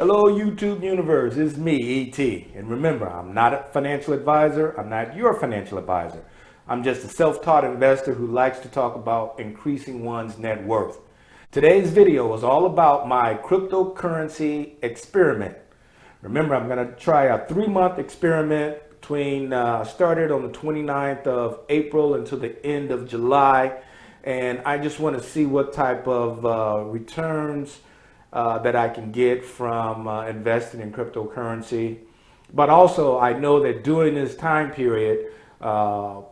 Hello, YouTube universe. It's me, ET. And remember, I'm not a financial advisor. I'm not your financial advisor. I'm just a self taught investor who likes to talk about increasing one's net worth. Today's video is all about my cryptocurrency experiment. Remember, I'm going to try a 3-month experiment started on the 29th of April until the end of July. And I just want to see what type of returns that I can get from investing in cryptocurrency. But also, I know that during this time period, uh,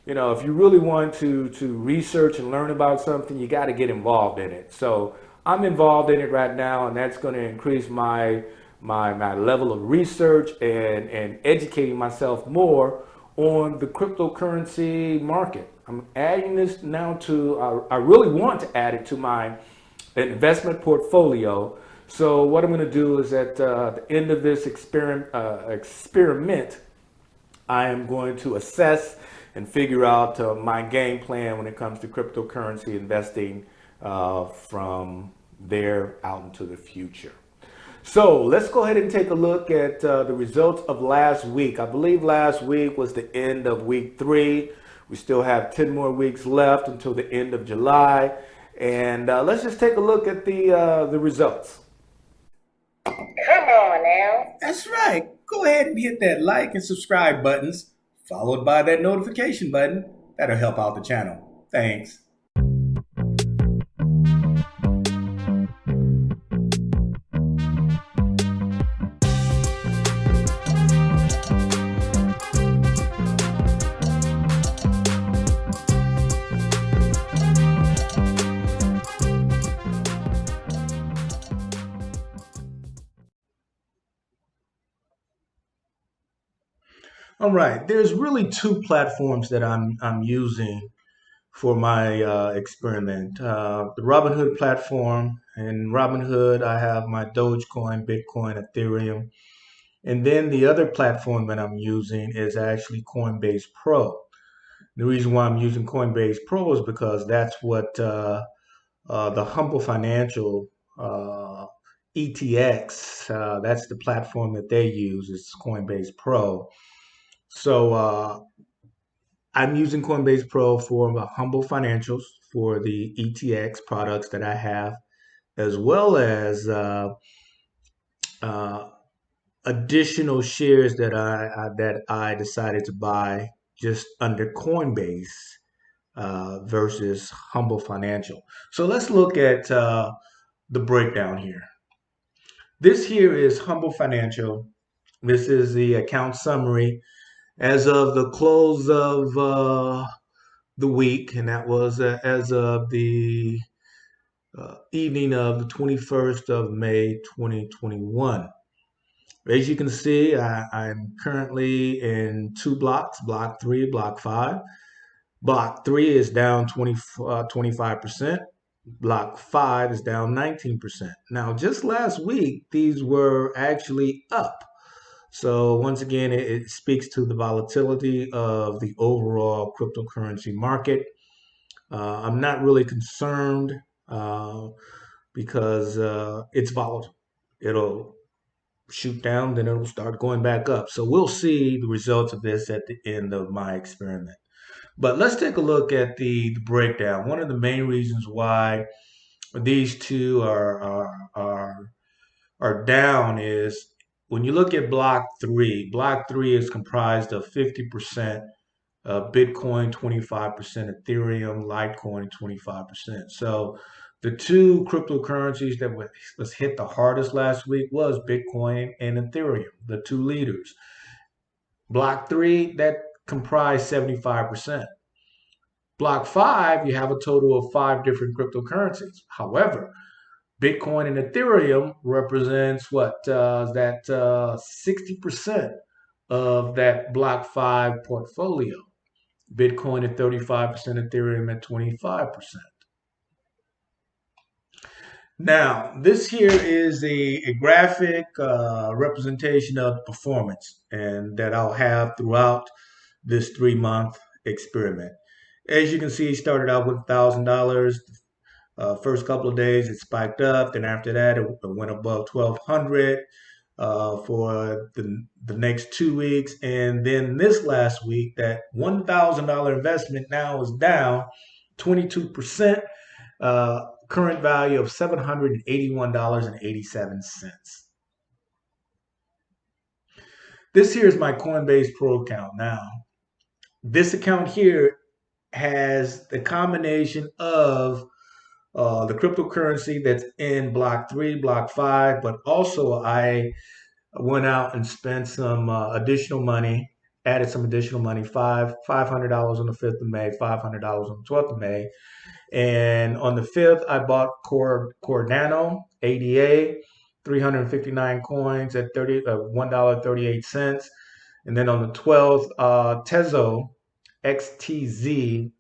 if you really want to research and learn about something, you got to get involved in it. So I'm involved in it right now, and that's going to increase my level of research and educating myself more on the cryptocurrency market. I'm adding this now to. I really want to add it to my investment portfolio. So what I'm going to do is at the end of this experiment, I am going to assess and figure out my game plan when it comes to cryptocurrency investing from there out into the future. So let's go ahead and take a look at the results of last week. I believe last week was the end of week 3. We still have 10 more weeks left until the end of July. And let's just take a look at the results. Come on now. That's right. Go ahead and hit that like and subscribe buttons, followed by that notification button. That'll help out the channel. Thanks. All right. There's really two platforms that I'm using for my experiment. The Robinhood platform. In Robinhood, I have my Dogecoin, Bitcoin, Ethereum. And then the other platform that I'm using is actually Coinbase Pro. The reason why I'm using Coinbase Pro is because that's what the Humble Financial ETX, that's the platform that they use, is Coinbase Pro. So I'm using Coinbase Pro for the Humble Financials for the ETX products that I have, as well as uh, additional shares that I decided to buy just under Coinbase versus Humble Financial. So let's look at the breakdown here. This here is Humble Financial. This is the account summary as of the close of the week, and that was as of the evening of the 21st of May 2021. As you can see, I'm currently in two blocks, block 3, block 5. Block 3 is down 25%. Block 5 is down 19%. Now, just last week, these were actually up. So once again, it speaks to the volatility of the overall cryptocurrency market. I'm not really concerned uh, because it's volatile. It'll shoot down, then it'll start going back up. So we'll see the results of this at the end of my experiment. But let's take a look at the breakdown. One of the main reasons why these two are down is when you look at block three is comprised of 50% Bitcoin, 25% Ethereum, Litecoin, 25%. So the two cryptocurrencies that was hit the hardest last week was Bitcoin and Ethereum, the two leaders. Block 3, that comprised 75%. Block 5, you have a total of 5 different cryptocurrencies. However, Bitcoin and Ethereum represents what that 60% of that block 5 portfolio. Bitcoin at 35%, Ethereum at 25%. Now, this here is a graphic representation of performance and that I'll have throughout this 3-month experiment. As you can see, it started out with $1,000. First couple of days it spiked up, then after that it went above 1200 for the next 2 weeks, and then this last week that $1,000 investment now is down 22%. Current value of $781.87. This here is my Coinbase Pro account. Now, this account here has the combination of the cryptocurrency that's in block 3, block 5, but also I went out and spent some additional money, added some additional money, $500 on the 5th of May, $500 on the 12th of May. And on the 5th, I bought Cardano, ADA, 359 coins at $1.38. And then on the 12th, Tezo, XTZ,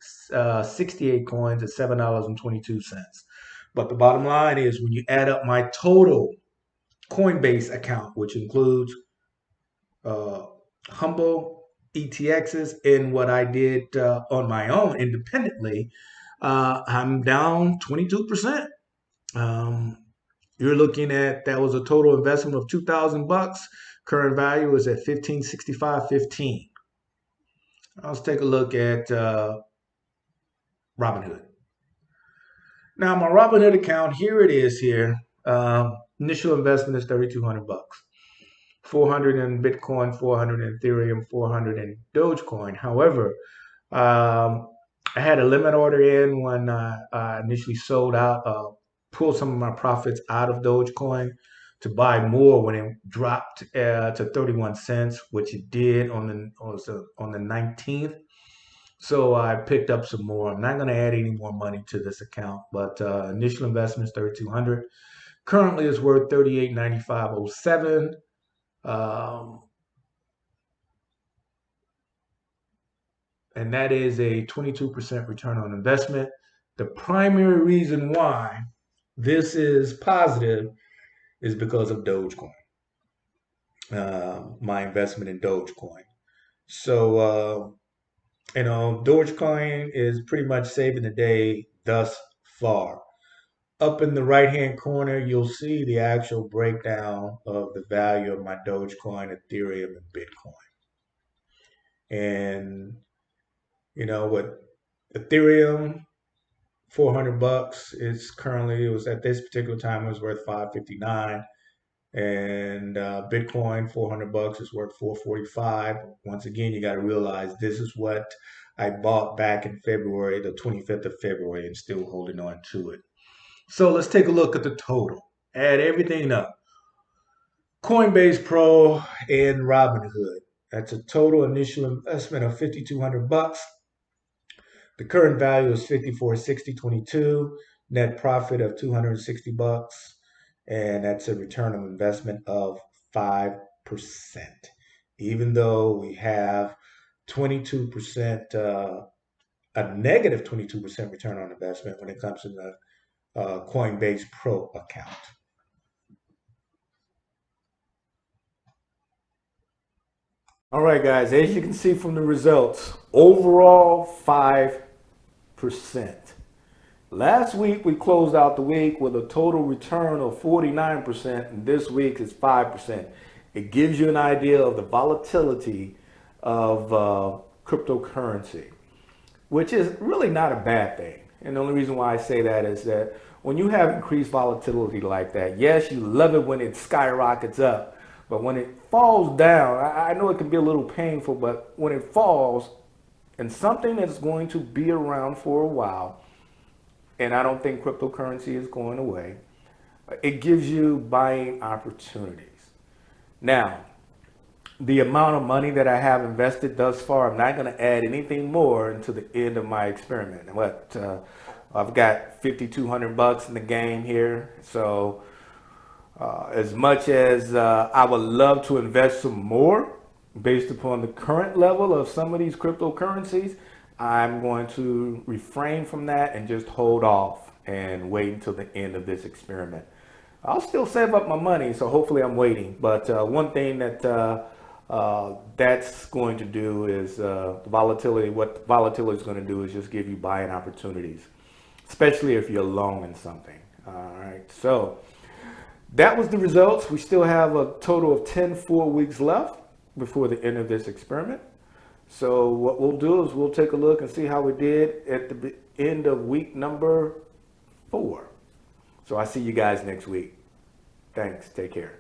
68 coins at $7.22. But the bottom line is when you add up my total Coinbase account, which includes Humbl, ETXs, and what I did on my own independently, I'm down 22%. You're looking at, that was a total investment of $2,000. Current value is at 1565.15. Let's take a look at Robinhood. Now my Robinhood account, here it is here. Initial investment is $3,200. 400 in Bitcoin, 400 in Ethereum, 400 in Dogecoin. However, I had a limit order in when I initially sold out, pulled some of my profits out of Dogecoin to buy more when it dropped to 31 cents, which it did on the 19th. So I picked up some more. I'm not going to add any more money to this account, but initial investment is 3,200. Currently, it's worth 38.9507. And that is a 22% return on investment. The primary reason why this is positive is because of Dogecoin, my investment in Dogecoin. So, Dogecoin is pretty much saving the day thus far. Up in the right-hand corner, you'll see the actual breakdown of the value of my Dogecoin, Ethereum, and Bitcoin. And with Ethereum, $400 is currently, it was at this particular time, it was worth $559. And Bitcoin, $400 is worth $445. Once again, you got to realize this is what I bought back in February, the 25th of February, and still holding on to it. So let's take a look at the total. Add everything up. Coinbase Pro and Robinhood. That's a total initial investment of $5,200. The current value is $54.6022. Net profit of $260, and that's a return on investment of 5%. Even though we have 22%, a negative 22% return on investment when it comes to the Coinbase Pro account. All right, guys, as you can see from the results, overall 5%. Last week, we closed out the week with a total return of 49%, and this week is 5%. It gives you an idea of the volatility of cryptocurrency, which is really not a bad thing. And the only reason why I say that is that when you have increased volatility like that, yes, you love it when it skyrockets up, but when it falls down, I know it can be a little painful, but when it falls, and something that's going to be around for a while, and I don't think cryptocurrency is going away, it gives you buying opportunities. Now, the amount of money that I have invested thus far, I'm not going to add anything more until the end of my experiment. I've got $5,200 in the game here, so as much as I would love to invest some more based upon the current level of some of these cryptocurrencies, I'm going to refrain from that and just hold off and wait until the end of this experiment. I'll still save up my money, so hopefully I'm waiting. But one thing that that's going to do is the volatility. What volatility is going to do is just give you buying opportunities. especially if you're long in something. All right, so that was the results. We still have a total of 10 4 weeks left before the end of this experiment. So what we'll do is we'll take a look and see how we did at the end of week number 4. So I see you guys next week. Thanks. Take care.